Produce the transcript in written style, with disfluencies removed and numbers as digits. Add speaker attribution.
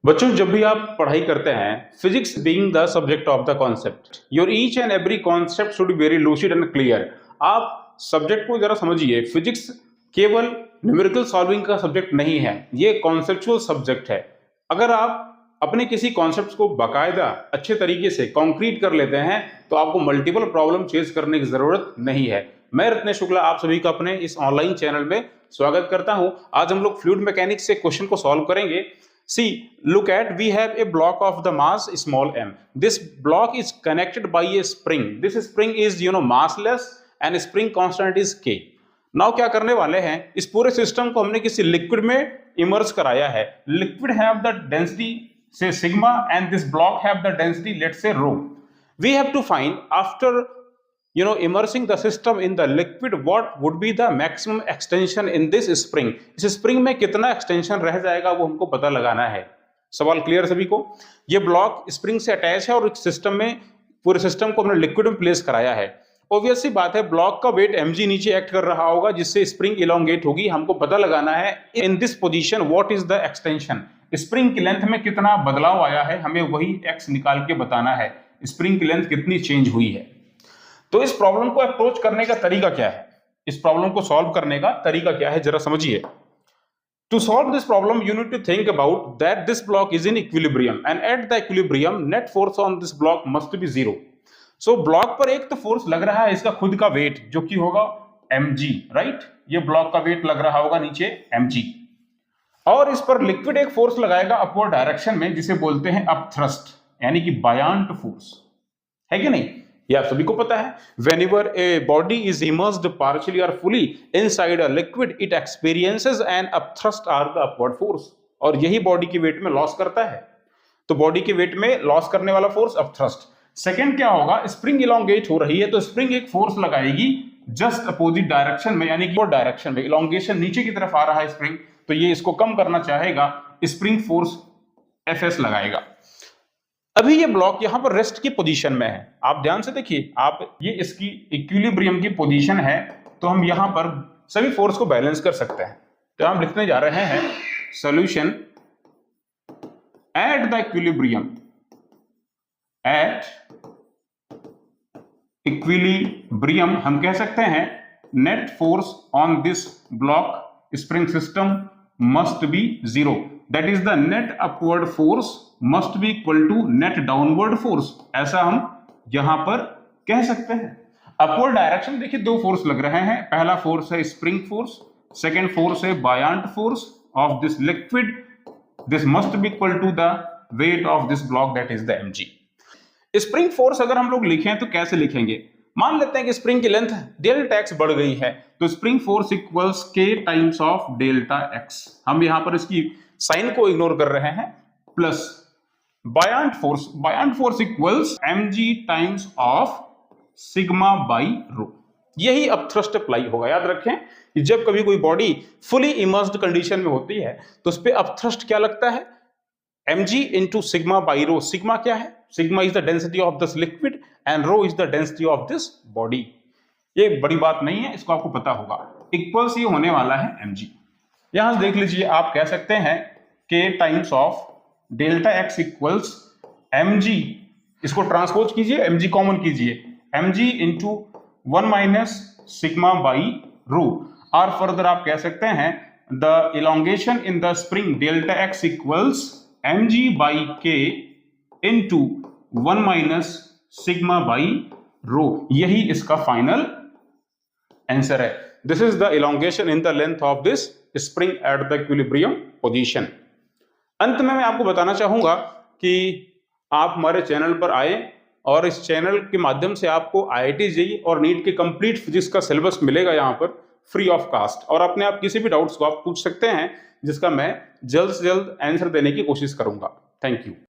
Speaker 1: बच्चों, जब भी आप पढ़ाई करते हैं, physics being the subject of the concept, your each and every concept should be very lucid and clear. आप सब्जेक्ट को जरा समझिए। फिजिक्स केवल न्यूमेरिकल सॉल्विंग का सब्जेक्ट नहीं है, ये कॉन्सेप्चुअल सब्जेक्ट है। अगर आप अपने किसी कॉन्सेप्ट को बाकायदा अच्छे तरीके से कॉन्क्रीट कर लेते हैं तो आपको मल्टीपल प्रॉब्लम फेस करने की जरूरत नहीं है। मैं रत्नेश शुक्ला आप सभी का अपने इस ऑनलाइन चैनल में स्वागत करता हूं। आज हम लोग फ्लूइड मैकेनिक्स से क्वेश्चन को सॉल्व करेंगे। See, look at, we have a block of the mass small m. This block is connected by a spring. This spring is massless and spring constant is k. Now क्या करने वाले हैं, इस पूरे system को हमने किसी लिक्विड में इमर्ज कराया है। लिक्विड हैव द डेंसिटी से sigma and this block have the density let's say rho. We have to find after immersing the system in the liquid what would be the maximum extension in this spring. इस spring में कितना extension रह जाएगा वो हमको पता लगाना है। सवाल क्लियर सभी को? ये ब्लॉक स्प्रिंग से अटैच है और सिस्टम में पूरे सिस्टम को हमने लिक्विड में प्लेस कराया है। ऑब्वियस सी बात है, ब्लॉक का वेट mg नीचे एक्ट कर रहा होगा जिससे स्प्रिंग इलोंगेट होगी। हमको पता लगाना है in this position what is the extension. Spring की लेंथ में कितना बदलाव आया है, हमें वही x निकाल के बताना है। स्प्रिंग की लेंथ कितनी चेंज हुई है। तो इस प्रॉब्लम को अप्रोच करने का तरीका क्या है, इस प्रॉब्लम को सॉल्व करने का तरीका क्या है, जरा समझिए। To solve this problem you need to think about that this block is in equilibrium and at the equilibrium net force on this block must be zero. So block पर एक तो फोर्स लग रहा है इसका खुद का वेट जो कि होगा mg, राइट। ये ब्लॉक का वेट लग रहा होगा नीचे mg, और इस पर लिक्विड एक फोर्स लगाएगा अपवर्ड डायरेक्शन में जिसे बोलते हैं अपथ्रस्ट, यानी कि बायांट फोर्स, है कि नहीं? ये आप सभी को पता है। Whenever a body is immersed partially or fully inside a liquid, it experiences an upthrust or the upward force, और यही बॉडी के वेट में लॉस करता है। तो बॉडी के वेट में लॉस करने वाला फोर्स अपथ्रस्ट। सेकंड क्या होगा, स्प्रिंग इलोंगेट हो रही है तो स्प्रिंग एक फोर्स लगाएगी जस्ट अपोजिट डायरेक्शन में, यानी कि डायरेक्शन में इलोंगेशन नीचे की तरफ आ रहा है स्प्रिंग, तो ये इसको कम करना चाहेगा, स्प्रिंग फोर्स Fs लगाएगा। अभी ये ब्लॉक यहां पर रेस्ट की पोजीशन में है। आप ध्यान से देखिए, आप ये इसकी इक्विलिब्रियम की पोजीशन है, तो हम यहां पर सभी फोर्स को बैलेंस कर सकते हैं। तो हम लिखने जा रहे हैं solution at the equilibrium, at equilibrium हम कह सकते हैं net force on this block spring system must be zero. That is the net upward force must be equal to net downward force, ऐसा हम यहां पर कह सकते हैं। अपवर्ड डायरेक्शन देखिए दो फोर्स लग रहे हैं। पहला फोर्स है स्प्रिंग फोर्स, सेकेंड फोर्स है buoyant force of this liquid. This must be equal to the weight of this block that is the mg। Spring force अगर हम लोग लिखें तो कैसे लिखेंगे? मान लेते हैं कि स्प्रिंग की लेंथ डेल्टा x बढ़ गई है, तो spring force equals k times of delta x। हम यहां पर इसकी साइन को इग्नोर कर रहे हैं, plus buoyant force equals mg times of sigma by rho. यही अपथ्रस्ट अप्लाई होगा। याद रखें कि जब कभी कोई बॉडी फुली इमर्स्ड कंडीशन में होती है तो उस पे अपथ्रस्ट क्या लगता है, mg into sigma by rho. Sigma क्या है? Sigma is the density of this liquid and rho is the density of this body. ये बड़ी बात नहीं है, इसको आपको पता होगा। इक्वल्स ये होने वाला है mg। यहां से देख लीजिए, आप कह सकते हैं k times of delta x equals mg, इसको ट्रांसपोज कीजिए, mg कॉमन कीजिए, mg into 1 minus sigma by रो। और फर्दर आप कह सकते हैं the elongation in the spring delta x equals mg by k into 1 minus sigma by rho. यही इसका फाइनल आंसर है। This is the elongation in the length of this spring at the equilibrium position. अंत में मैं आपको बताना चाहूंगा कि आप हमारे चैनल पर आए और इस चैनल के माध्यम से आपको IIT JEE और नीट के कंप्लीट फिजिक्स का सिलेबस मिलेगा यहाँ पर फ्री ऑफ कास्ट, और अपने आप किसी भी डाउट्स को आप पूछ सकते हैं जिसका मैं जल्द से जल्द आंसर देने की कोशिश करूंगा। Thank you.